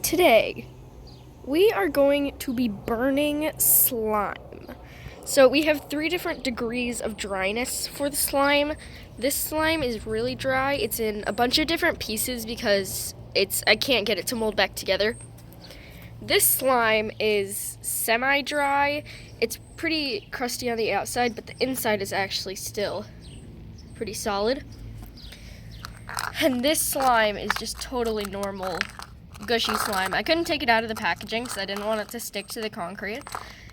Today, we are going to be burning slime. So we have 3 different degrees of dryness for the slime. This slime is really dry. It's in a bunch of different pieces because I can't get it to mold back together. This slime is semi-dry. It's pretty crusty on the outside, but the inside is actually still pretty solid. And this slime is just totally normal, gushy slime. I couldn't take it out of the packaging because I didn't want it to stick to the concrete.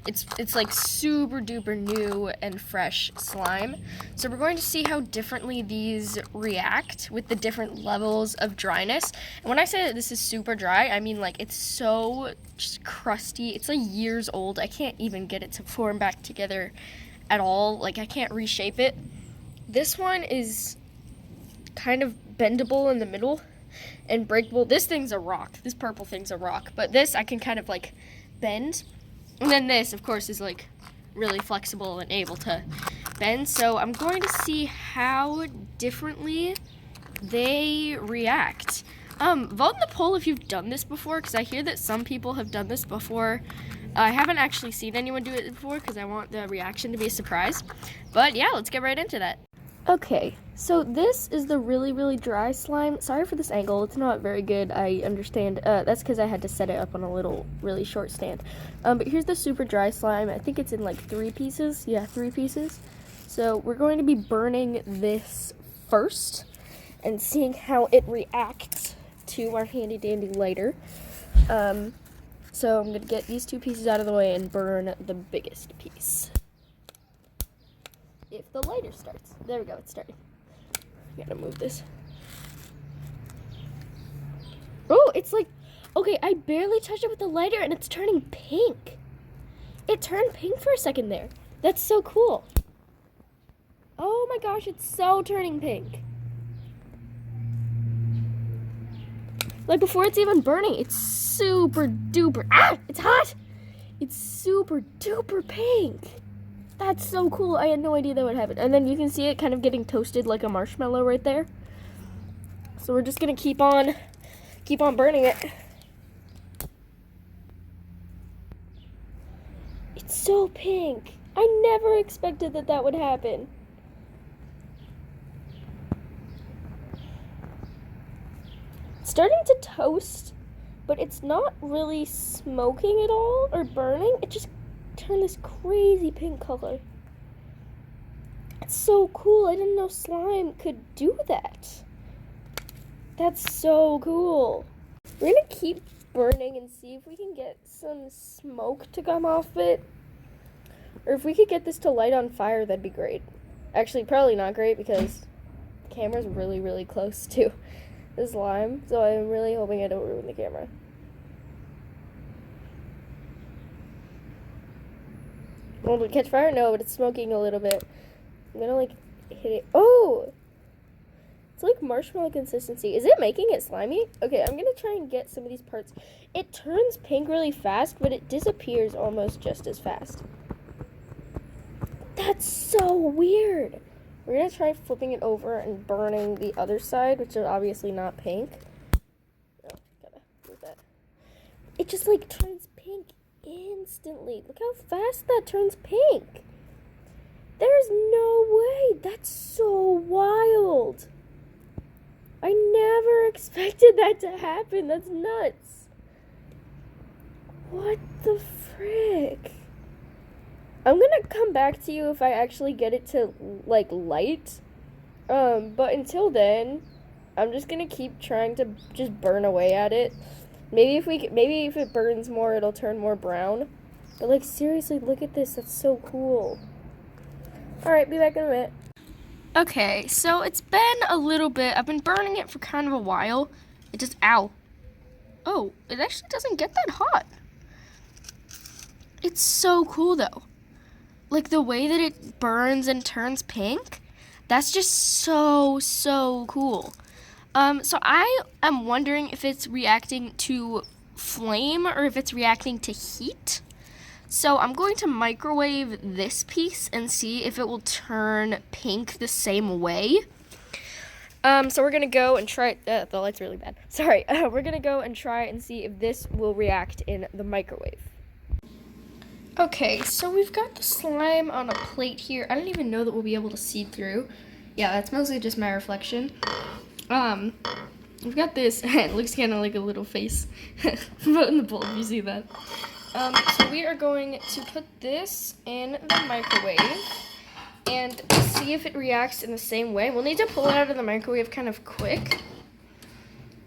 It's like super duper new and fresh slime. So we're going to see how differently these react with the different levels of dryness. And when I say that this is super dry, I mean like it's so just crusty. It's like years old. I can't even get it to form back together at all. Like I can't reshape it. This one is kind of bendable in the middle and breakable. This thing's a rock. This purple thing's a rock. But this I can kind of like bend. And then this, of course, is like really flexible and able to bend. So I'm going to see how differently they react. Vote in the poll if you've done this before, because I hear that some people have done this before. I haven't actually seen anyone do it before because I want the reaction to be a surprise. But yeah, let's get right into that. Okay, so this is the really, really dry slime. Sorry for this angle, it's not very good, I understand. That's because I had to set it up on a little, really short stand. But here's the super dry slime. I think it's in like 3 pieces. Yeah, 3 pieces. So we're going to be burning this first and seeing how it reacts to our handy dandy lighter. So I'm going to get these 2 pieces out of the way and burn the biggest piece. If the lighter starts. There we go, it's starting. Gotta move this. Oh, it's like, okay, I barely touched it with the lighter and it's turning pink. It turned pink for a second there. That's so cool. Oh my gosh, it's so turning pink. Like before it's even burning, it's super duper, it's hot. It's super duper pink. That's so cool. I had no idea that would happen. And then you can see it kind of getting toasted like a marshmallow right there. So we're just gonna keep on burning it. It's so pink. I never expected that would happen. It's starting to toast, but it's not really smoking at all or burning. It just turn this crazy pink color. It's so cool. I didn't know slime could do that. That's so cool. We're gonna keep burning and see if we can get some smoke to come off it. Or if we could get this to light on fire, that'd be great. Actually, probably not great because the camera's really, really close to the slime. So I'm really hoping I don't ruin the camera. Will it catch fire? No, but it's smoking a little bit. I'm gonna like hit it. Oh! It's like marshmallow consistency. Is it making it slimy? Okay, I'm gonna try and get some of these parts. It turns pink really fast, but it disappears almost just as fast. That's so weird. We're gonna try flipping it over and burning the other side, which is obviously not pink. Oh, gotta move that. It just like turns pink instantly. Look how fast that turns pink. There's no way. That's so wild. I never expected that to happen. That's nuts. What the frick? I'm gonna come back to you if I actually get it to like light. But until then, I'm just gonna keep trying to just burn away at it. Maybe if it burns more, it'll turn more brown. But like seriously, look at this. That's so cool. All right, be back in a minute. Okay, so it's been a little bit. I've been burning it for kind of a while. It just ow. Oh, it actually doesn't get that hot. It's so cool though. Like the way that it burns and turns pink. That's just so cool. So I am wondering if it's reacting to flame or if it's reacting to heat. So I'm going to microwave this piece and see if it will turn pink the same way. So we're gonna go and try. The light's really bad. Sorry. We're gonna go and try and see if this will react in the microwave. Okay, so we've got the slime on a plate here. I don't even know that we'll be able to see through. Yeah, that's mostly just my reflection. We've got this. It looks kind of like a little face out in the bowl. If you see that. So we are going to put this in the microwave and see if it reacts in the same way. We'll need to pull it out of the microwave kind of quick.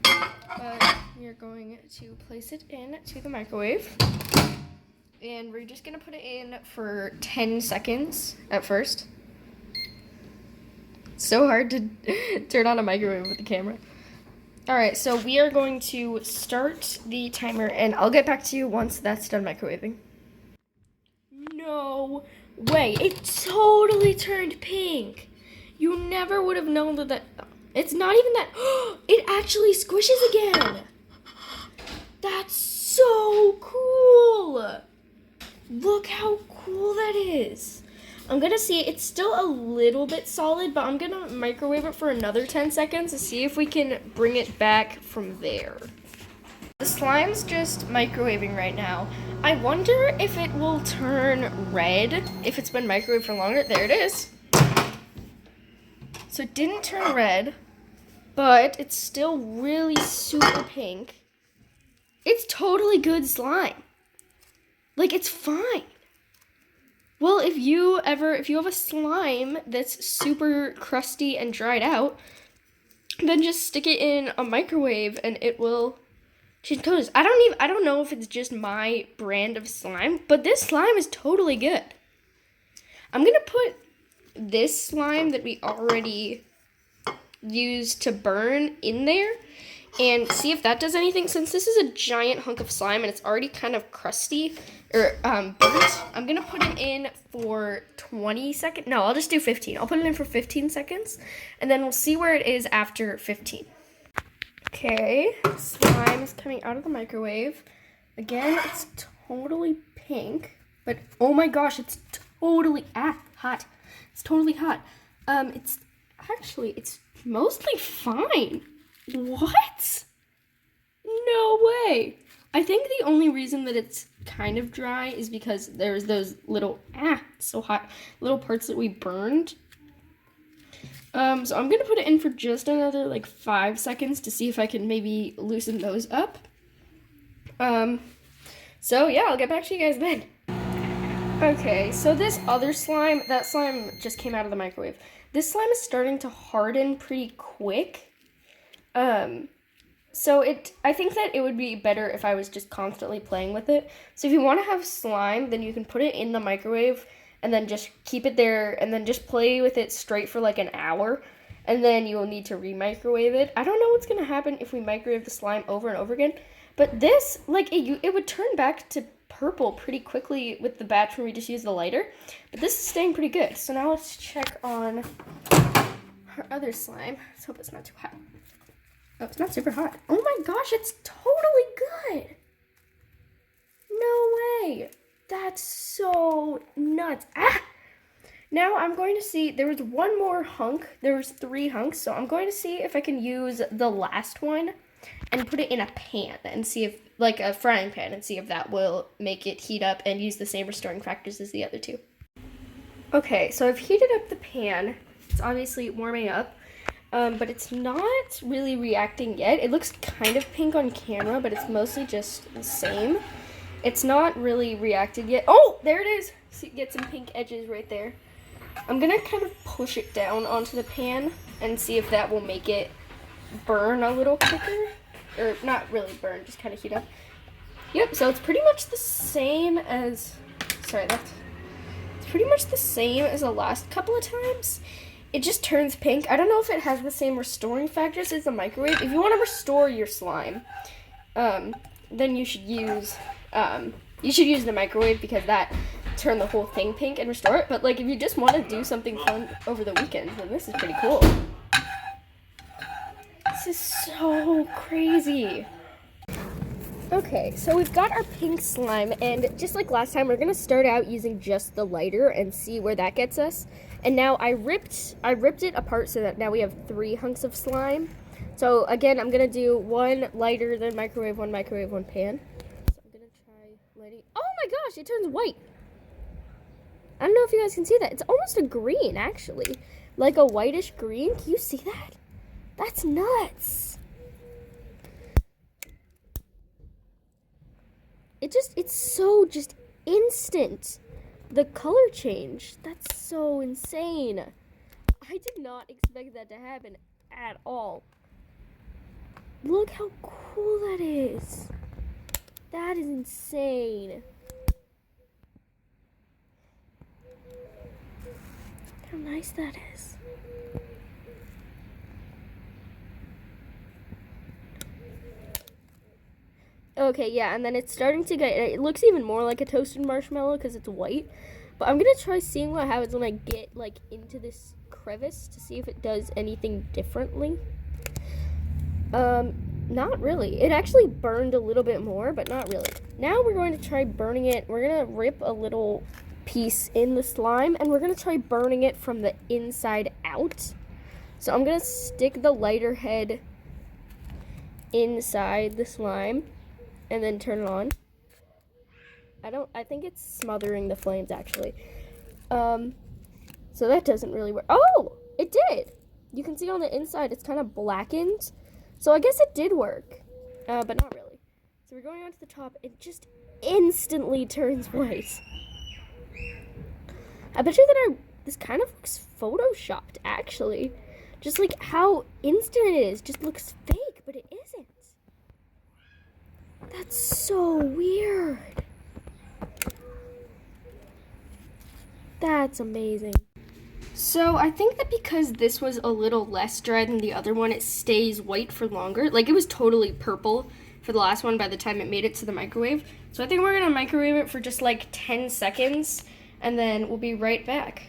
But we are going to place it into the microwave. And we're just going to put it in for 10 seconds at first. It's so hard to turn on a microwave with the camera. Alright, so we are going to start the timer, and I'll get back to you once that's done microwaving. No way. It totally turned pink. You never would have known that. It's not even that. It actually squishes again. That's so cool. Look how cool that is. I'm gonna see, it's still a little bit solid, but I'm gonna microwave it for another 10 seconds to see if we can bring it back from there. The slime's just microwaving right now. I wonder if it will turn red if it's been microwaved for longer. There it is. So it didn't turn red, but it's still really super pink. It's totally good slime. Like, it's fine. Well, if you have a slime that's super crusty and dried out, then just stick it in a microwave and it will change colors. I don't know if it's just my brand of slime, but this slime is totally good. I'm gonna put this slime that we already used to burn in there and see if that does anything. Since this is a giant hunk of slime and it's already kind of crusty or burnt, I'm gonna put it in for 20 seconds. No, I'll just do 15. I'll put it in for 15 seconds and then we'll see where it is after 15. Okay, slime is coming out of the microwave. Again, it's totally pink, but oh my gosh, it's totally hot. It's totally hot. It's mostly fine. What? No way. I think the only reason that it's kind of dry is because there's those little, so hot, little parts that we burned. So I'm going to put it in for just another, 5 seconds to see if I can maybe loosen those up. So yeah, I'll get back to you guys then. Okay, so this other slime, that slime just came out of the microwave. This slime is starting to harden pretty quick. So I think that it would be better if I was just constantly playing with it. So if you want to have slime, then you can put it in the microwave and then just keep it there and then just play with it straight for an hour. And then you'll need to re-microwave it. I don't know what's going to happen if we microwave the slime over and over again. But this, it would turn back to purple pretty quickly with the batch when we just use the lighter. But this is staying pretty good. So now let's check on our other slime. Let's hope it's not too hot. Oh, it's not super hot. Oh my gosh, it's totally good. No way. That's so nuts. Now I'm going to see, there was one more hunk. There was 3 hunks, so I'm going to see if I can use the last one and put it in a pan and see if, a frying pan, and see if that will make it heat up and use the same restoring factors as the other 2. Okay, so I've heated up the pan. It's obviously warming up. But it's not really reacting yet. It looks kind of pink on camera, but it's mostly just the same. It's not really reacted yet. Oh, there it is. See, get some pink edges right there. I'm gonna kind of push it down onto the pan and see if that will make it burn a little quicker. Or not really burn, just kind of heat up. Yep, so it's pretty much the same as, it's pretty much the same as the last couple of times. It just turns pink. I don't know if it has the same restoring factors as the microwave. If you want to restore your slime, then you should use the microwave because that turn the whole thing pink and restore it. But if you just want to do something fun over the weekend, then this is pretty cool. This is so crazy. Okay, so we've got our pink slime, and just like last time, we're going to start out using just the lighter and see where that gets us. And now I ripped it apart so that now we have 3 hunks of slime. So again, I'm gonna do 1 lighter, then microwave, 1 microwave, 1 pan. So I'm gonna try lighting. Oh my gosh, it turns white. I don't know if you guys can see that. It's almost a green, actually. Like a whitish green. Can you see that? That's nuts. It's so just instant. The color change. That's so insane. I did not expect that to happen at all. Look how cool that is. That is insane. How nice that is. Okay, yeah, and then it's starting to get, it looks even more like a toasted marshmallow because it's white. But I'm going to try seeing what happens when I get, like, into this crevice to see if it does anything differently. Not really. It actually burned a little bit more, but not really. Now we're going to try burning it. We're going to rip a little piece in the slime, and we're going to try burning it from the inside out. So I'm going to stick the lighter head inside the slime and then turn it on. I think it's smothering the flames, actually. So that doesn't really work. Oh, it did. You can see on the inside it's kind of blackened. So I guess it did work, but not really. So we're going on to the top. It just instantly turns white. I bet you that this kind of looks photoshopped, actually. Just like how instant it is. Just looks fake, but it isn't. That's so weird. That's amazing. So I think that because this was a little less dry than the other one, it stays white for longer. Like, it was totally purple for the last one by the time it made it to the microwave. So I think we're gonna microwave it for just like 10 seconds and then we'll be right back.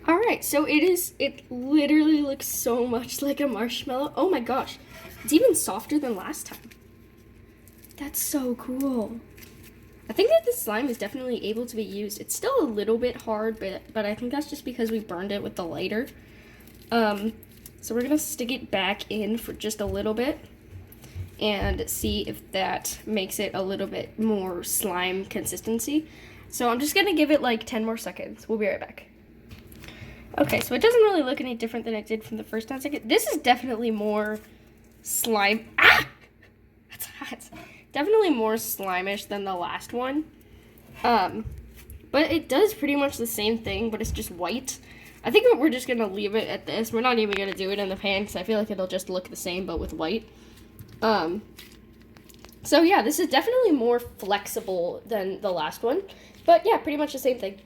All right, so it literally looks so much like a marshmallow. Oh my gosh, it's even softer than last time. That's so cool. I think that this slime is definitely able to be used. It's still a little bit hard, but I think that's just because we burned it with the lighter. So we're gonna stick it back in for just a little bit and see if that makes it a little bit more slime consistency. So I'm just gonna give it like 10 more seconds. We'll be right back. Okay, so it doesn't really look any different than it did from the first 10 seconds. This is definitely more slime. Ah! That's hot. Definitely more slimish than the last one. But it does pretty much the same thing, but it's just white. I think we're just gonna leave it at this. We're not even gonna do it in the pan because I feel like it'll just look the same, but with white. So yeah, this is definitely more flexible than the last one. But yeah, pretty much the same thing.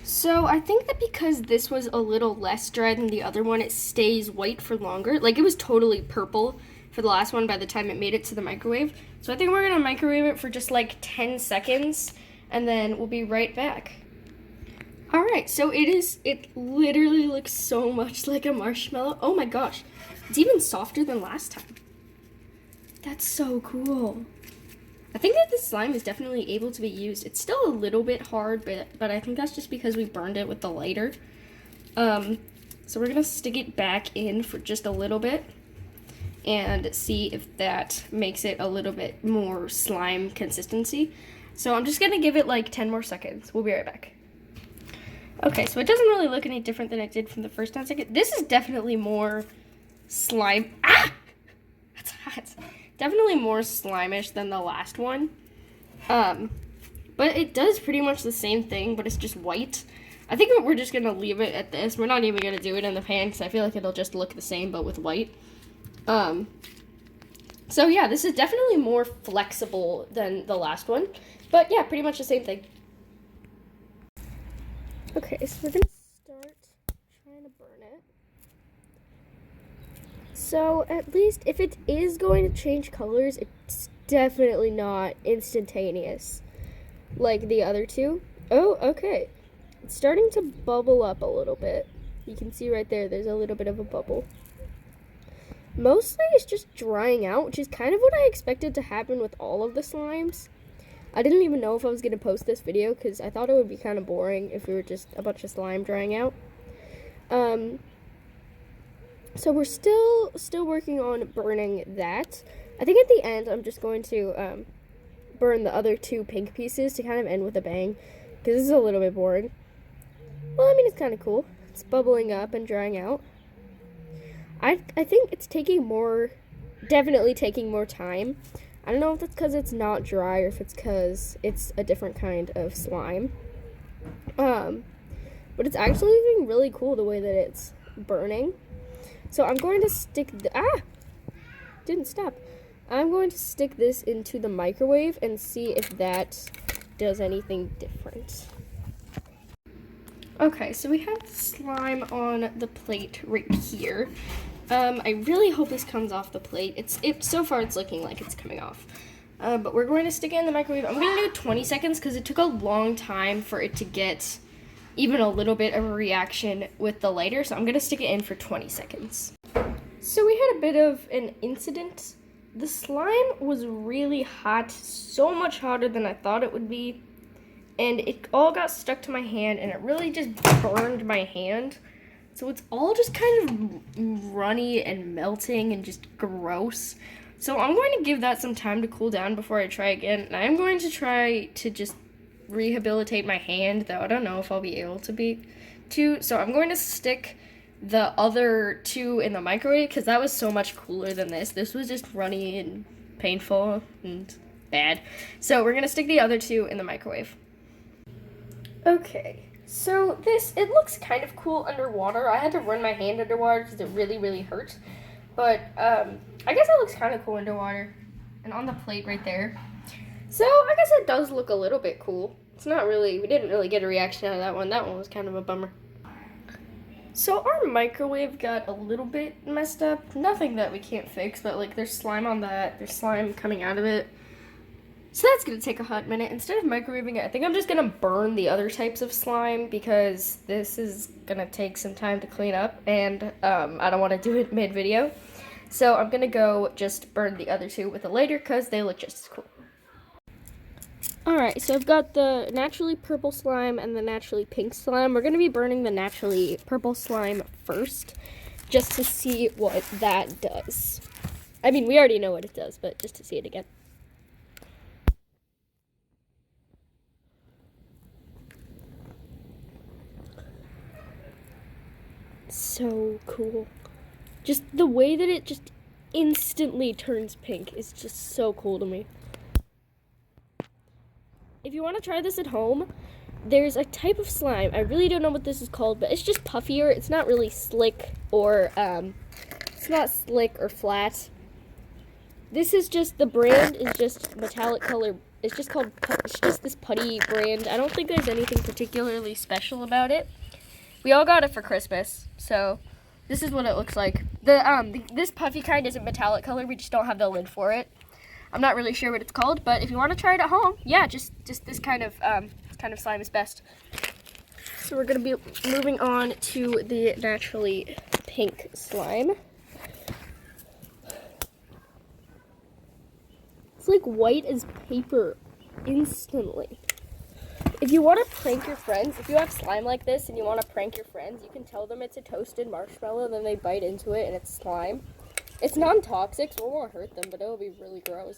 So I think that because this was a little less dry than the other one, it stays white for longer. Like, it was totally purple for the last one by the time it made it to the microwave. So I think we're gonna microwave it for just like 10 seconds and then we'll be right back. All right, so it literally looks so much like a marshmallow. Oh my gosh, it's even softer than last time. That's so cool. I think that this slime is definitely able to be used. It's still a little bit hard, but I think that's just because we burned it with the lighter. So we're gonna stick it back in for just a little bit and see if that makes it a little bit more slime consistency. So I'm just gonna give it like 10 more seconds. We'll be right back. Okay, so it doesn't really look any different than it did from the first 10 seconds. This is definitely more slime. Ah! That's hot. Definitely more slimish than the last one. But it does pretty much the same thing, but it's just white. I think we're just gonna leave it at this. We're not even gonna do it in the pan because I feel like it'll just look the same, but with white. So yeah, this is definitely more flexible than the last one. But yeah, pretty much the same thing. Okay, so we're gonna start trying to burn it. So at least if it is going to change colors, it's definitely not instantaneous like the other two. Oh, okay. It's starting to bubble up a little bit. You can see right there, there's a little bit of a bubble. Mostly it's just drying out, which is kind of what I expected to happen with all of the slimes. I didn't even know if I was going to post this video because I thought it would be kind of boring if we were just a bunch of slime drying out. So we're still working on burning that. I think at the end I'm just going to burn the other 2 pink pieces to kind of end with a bang, because this is a little bit boring. Well, I mean, it's kind of cool. It's bubbling up and drying out. I think it's definitely taking more time. I don't know if it's because it's not dry or if it's because it's a different kind of slime. But it's actually looking really cool the way that it's burning. So I'm going to stick didn't stop. I'm going to stick this into the microwave and see if that does anything different. Okay, so we have slime on the plate right here. I really hope this comes off the plate. So far it's looking like it's coming off. But we're going to stick it in the microwave. I'm going to do 20 seconds because it took a long time for it to get even a little bit of a reaction with the lighter. So I'm going to stick it in for 20 seconds. So we had a bit of an incident. The slime was really hot, so much hotter than I thought it would be. And it all got stuck to my hand, and it really just burned my hand. So it's all just kind of runny and melting and just gross. So I'm going to give that some time to cool down before I try again. And I'm going to try to just rehabilitate my hand, though I don't know if I'll be able to. So I'm going to stick the other 2 in the microwave because that was so much cooler than this. This was just runny and painful and bad. So we're going to stick the other 2 in the microwave. Okay, so it looks kind of cool underwater. I had to run my hand underwater because it really, really hurt. But I guess it looks kind of cool underwater. And on the plate right there. So I guess it does look a little bit cool. We didn't really get a reaction out of that one. That one was kind of a bummer. So our microwave got a little bit messed up. Nothing that we can't fix, but like there's slime on that. There's slime coming out of it. So that's going to take a hot minute. Instead of microwaving it, I think I'm just going to burn the other types of slime because this is going to take some time to clean up, and I don't want to do it mid-video. So I'm going to go just burn the other 2 with a lighter because they look just as cool. Alright, so I've got the naturally purple slime and the naturally pink slime. We're going to be burning the naturally purple slime first just to see what that does. I mean, we already know what it does, but just to see it again. So cool. Just the way that it just instantly turns pink is just so cool to me. If you want to try this at home, there's a type of slime. I really don't know what this is called, but it's just puffier. It's not really slick or flat. This is just, the brand is just metallic color. It's just this putty brand. I don't think there's anything particularly special about it. We all got it for Christmas, so this is what it looks like. This puffy kind isn't metallic color. We just don't have the lid for it. I'm not really sure what it's called, but if you want to try it at home, yeah, just this kind of slime is best. So we're gonna be moving on to the naturally pink slime. It's like white as paper instantly. If you want to prank your friends, if you have slime like this and you want to prank your friends, you can tell them it's a toasted marshmallow, then they bite into it and it's slime. It's non-toxic, so it won't hurt them, but it'll be really gross.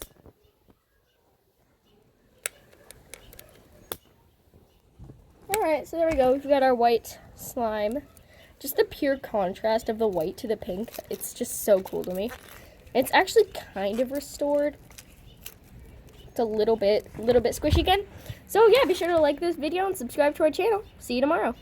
Alright, so there we go. We've got our white slime. Just the pure contrast of the white to the pink. It's just so cool to me. It's actually kind of restored. It's a little bit squishy again. So yeah, be sure to like this video and subscribe to our channel. See you tomorrow.